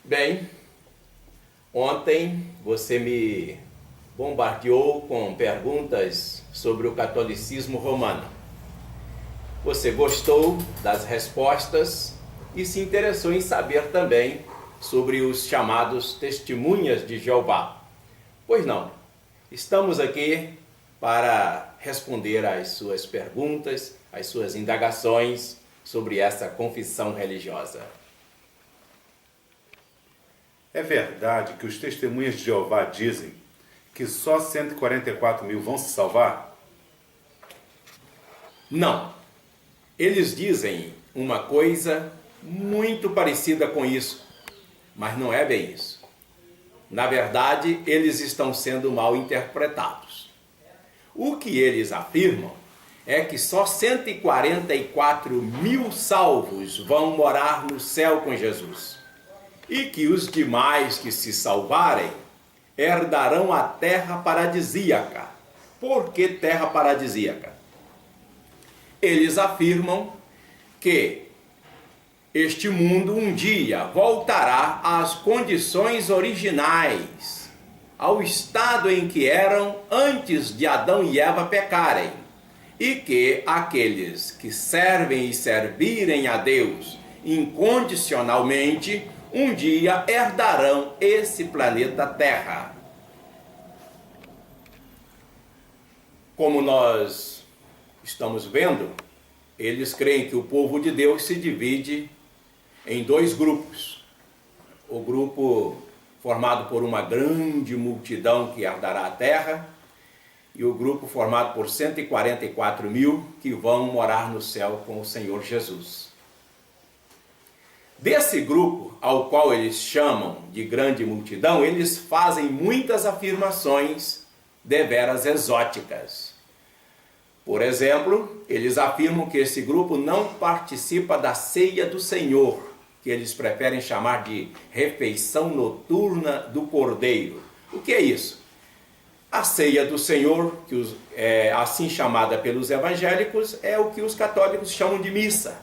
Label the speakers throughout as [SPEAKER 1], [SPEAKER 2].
[SPEAKER 1] Bem, ontem você me bombardeou com perguntas sobre o catolicismo romano. Você gostou das respostas e se interessou em saber também sobre os chamados testemunhas de Jeová. Pois não, estamos aqui para responder às suas perguntas, às suas indagações sobre essa confissão religiosa.
[SPEAKER 2] É verdade que os testemunhas de Jeová dizem que só 144 mil vão se salvar?
[SPEAKER 1] Não. Eles dizem uma coisa muito parecida com isso, mas não é bem isso. Na verdade, eles estão sendo mal interpretados. O que eles afirmam é que só 144 mil salvos vão morar no céu com Jesus. E que os demais que se salvarem herdarão a terra paradisíaca. Por que terra paradisíaca? Eles afirmam que este mundo um dia voltará às condições originais, ao estado em que eram antes de Adão e Eva pecarem, e que aqueles que servem e servirem a Deus incondicionalmente um dia herdarão esse planeta Terra. Como nós estamos vendo, eles creem que o povo de Deus se divide em dois grupos. O grupo formado por uma grande multidão que herdará a terra e o grupo formado por 144 mil que vão morar no céu com o Senhor Jesus. Desse grupo, ao qual eles chamam de grande multidão, eles fazem muitas afirmações deveras exóticas. Por exemplo, eles afirmam que esse grupo não participa da ceia do Senhor, que eles preferem chamar de refeição noturna do Cordeiro. O que é isso? A ceia do Senhor, que é assim chamada pelos evangélicos, é o que os católicos chamam de missa.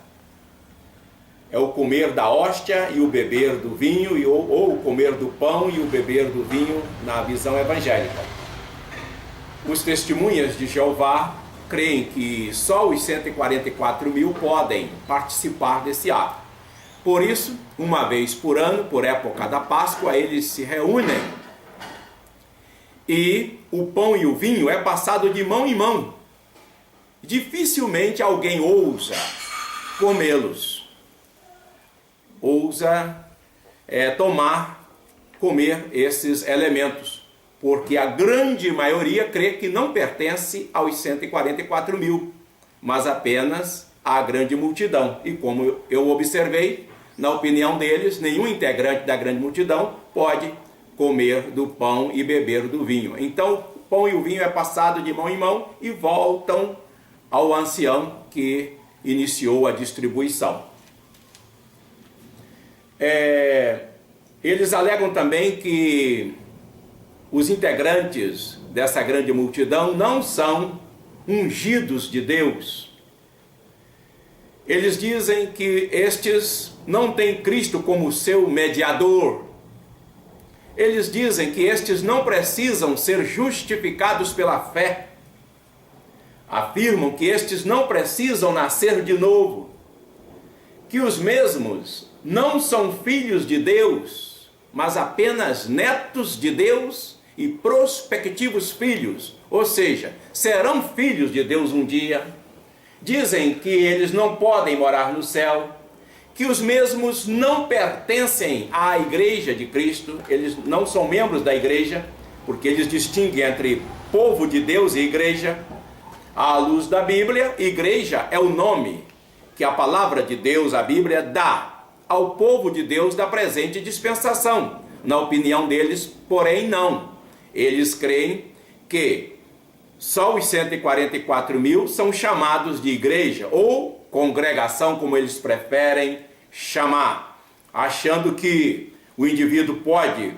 [SPEAKER 1] É o comer da hóstia e o beber do vinho, ou o comer do pão e o beber do vinho na visão evangélica. Os testemunhas de Jeová creem que só os 144 mil podem participar desse ato. Por isso, uma vez por ano, por época da Páscoa, eles se reúnem e o pão e o vinho é passado de mão em mão. Dificilmente alguém ousa comê-los. Ousa comer esses elementos, porque a grande maioria crê que não pertence aos 144 mil, mas apenas à grande multidão. E como eu observei, na opinião deles, nenhum integrante da grande multidão pode comer do pão e beber do vinho. Então, o pão e o vinho é passado de mão em mão e voltam ao ancião que iniciou a distribuição. Eles alegam também que os integrantes dessa grande multidão não são ungidos de Deus. Eles dizem que estes não têm Cristo como seu mediador. Eles dizem que estes não precisam ser justificados pela fé. Afirmam que estes não precisam nascer de novo. Que os mesmos não são filhos de Deus, mas apenas netos de Deus e prospectivos filhos, ou seja, serão filhos de Deus um dia. Dizem que eles não podem morar no céu, que os mesmos não pertencem à igreja de Cristo, eles não são membros da igreja, porque eles distinguem entre povo de Deus e igreja. À luz da Bíblia, igreja é o nome que a palavra de Deus, a Bíblia, dá ao povo de Deus da presente dispensação. Na opinião deles, porém, não. Eles creem que só os 144 mil são chamados de igreja, ou congregação, como eles preferem chamar, achando que o indivíduo pode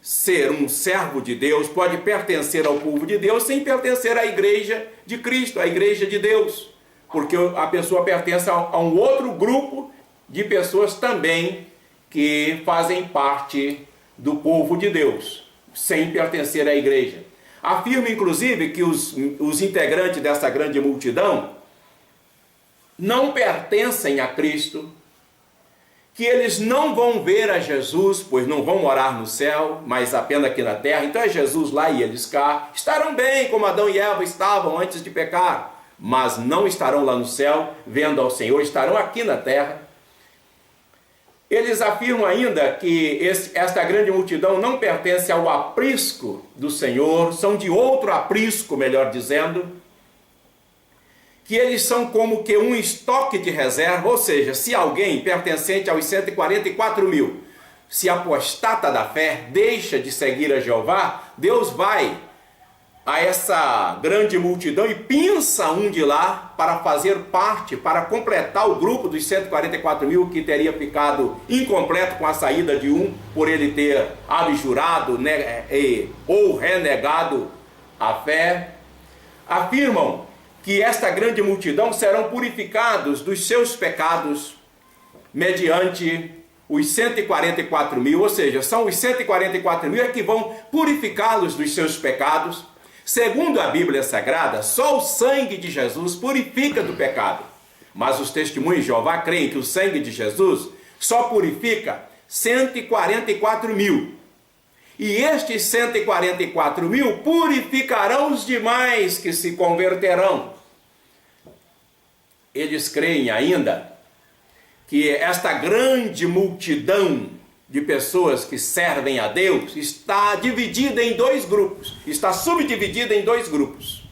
[SPEAKER 1] ser um servo de Deus, pode pertencer ao povo de Deus, sem pertencer à igreja de Cristo, à igreja de Deus, porque a pessoa pertence a um outro grupo de pessoas também que fazem parte do povo de Deus, sem pertencer à igreja. Afirma, inclusive, que os integrantes dessa grande multidão não pertencem a Cristo, que eles não vão ver a Jesus, pois não vão morar no céu, mas apenas aqui na terra. Então é Jesus lá e eles cá. Estarão bem como Adão e Eva estavam antes de pecar, mas não estarão lá no céu, vendo ao Senhor, estarão aqui na terra. Eles afirmam ainda que esta grande multidão não pertence ao aprisco do Senhor, são de outro aprisco, melhor dizendo, que eles são como que um estoque de reserva, ou seja, se alguém pertencente aos 144 mil se apostata da fé, deixa de seguir a Jeová, Deus vai a essa grande multidão e pinça um de lá para fazer parte, para completar o grupo dos 144 mil que teria ficado incompleto com a saída de um, por ele ter abjurado ou renegado a fé. Afirmam que esta grande multidão serão purificados dos seus pecados mediante os 144 mil, ou seja, são os 144 mil que vão purificá-los dos seus pecados. Segundo a Bíblia Sagrada, só o sangue de Jesus purifica do pecado. Mas os testemunhos de Jeová creem que o sangue de Jesus só purifica 144 mil. E estes 144 mil purificarão os demais que se converterão. Eles creem ainda que esta grande multidão de pessoas que servem a Deus está dividida em dois grupos, está subdividida em dois grupos.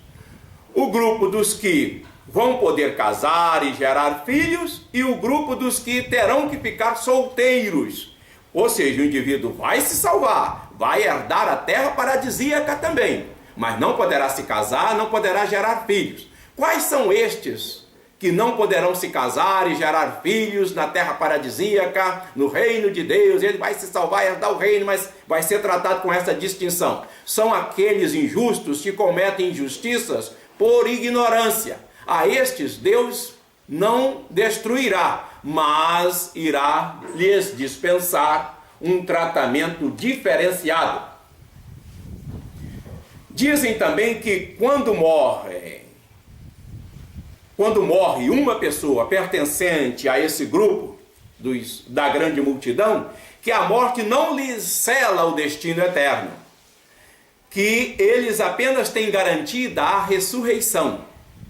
[SPEAKER 1] O grupo dos que vão poder casar e gerar filhos e o grupo dos que terão que ficar solteiros. Ou seja, o indivíduo vai se salvar, vai herdar a terra paradisíaca também, mas não poderá se casar, não poderá gerar filhos. Quais são estes que não poderão se casar e gerar filhos na terra paradisíaca, no reino de Deus? Ele vai se salvar e herdar o reino, mas vai ser tratado com essa distinção. São aqueles injustos que cometem injustiças por ignorância. A estes Deus não destruirá, mas irá lhes dispensar um tratamento diferenciado. Dizem também que quando morre uma pessoa pertencente a esse grupo da grande multidão, que a morte não lhes sela o destino eterno, que eles apenas têm garantida a ressurreição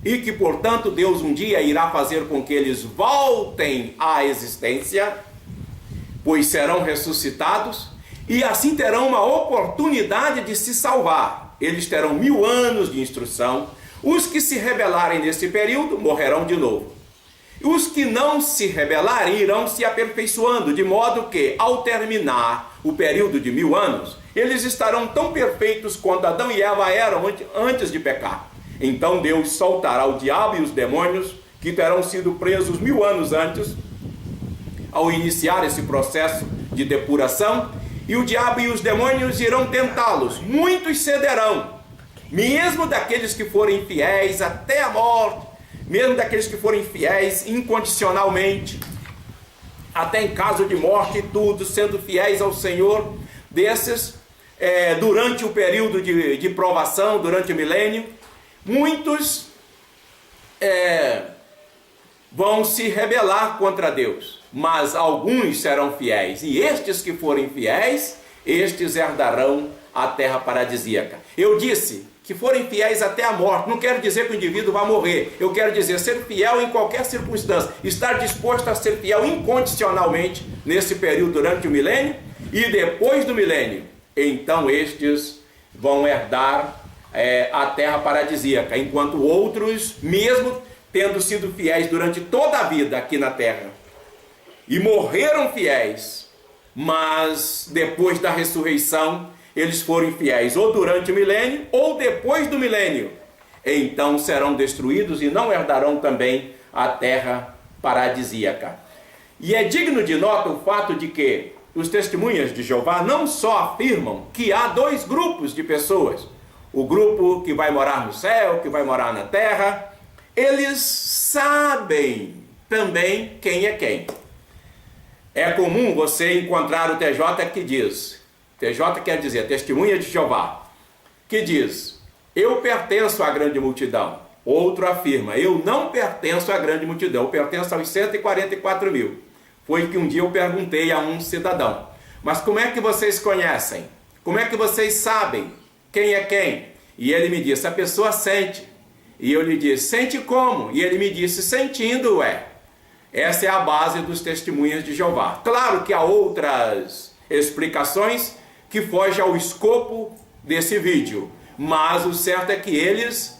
[SPEAKER 1] e que, portanto, Deus um dia irá fazer com que eles voltem à existência, pois serão ressuscitados e assim terão uma oportunidade de se salvar. Eles terão 1000 anos de instrução. Os que se rebelarem nesse período morrerão de novo. Os que não se rebelarem irão se aperfeiçoando, de modo que, ao terminar o período de 1000 anos, eles estarão tão perfeitos quanto Adão e Eva eram antes de pecar. Então Deus soltará o diabo e os demônios, que terão sido presos 1000 anos antes, ao iniciar esse processo de depuração, e o diabo e os demônios irão tentá-los. Muitos cederão, mesmo daqueles que forem fiéis até a morte, mesmo daqueles que forem fiéis incondicionalmente, até em caso de morte e tudo, sendo fiéis ao Senhor, desses, durante o período de provação, durante o milênio, muitos vão se rebelar contra Deus, mas alguns serão fiéis, e estes que forem fiéis, estes herdarão a terra paradisíaca. Eu disse que forem fiéis até a morte, não quero dizer que o indivíduo vai morrer, eu quero dizer ser fiel em qualquer circunstância, estar disposto a ser fiel incondicionalmente nesse período durante o milênio, e depois do milênio, então estes vão herdar a terra paradisíaca, enquanto outros, mesmo tendo sido fiéis durante toda a vida aqui na terra, e morreram fiéis, mas depois da ressurreição, eles foram fiéis ou durante o milênio ou depois do milênio, então serão destruídos e não herdarão também a terra paradisíaca. E é digno de nota o fato de que os testemunhas de Jeová não só afirmam que há dois grupos de pessoas, o grupo que vai morar no céu, que vai morar na terra, eles sabem também quem é quem. É comum você encontrar o TJ que diz, TJ quer dizer Testemunha de Jeová, que diz: eu pertenço à grande multidão. Outro afirma: eu não pertenço à grande multidão, eu pertenço aos 144 mil. Foi que um dia eu perguntei a um cidadão: mas como é que vocês conhecem? Como é que vocês sabem quem é quem? E ele me disse: a pessoa sente. E eu lhe disse: sente como? E ele me disse: sentindo, ué. Essa é a base dos Testemunhas de Jeová. Claro que há outras explicações que fogem ao escopo desse vídeo, mas o certo é que eles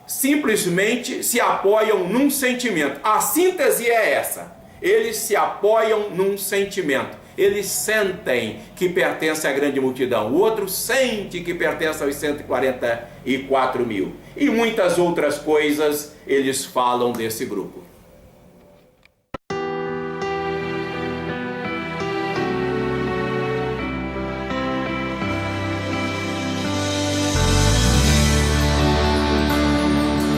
[SPEAKER 1] simplesmente se apoiam num sentimento. A síntese é essa: eles se apoiam num sentimento. Eles sentem que pertence à grande multidão, o outro sente que pertence aos 144 mil. E muitas outras coisas eles falam desse grupo.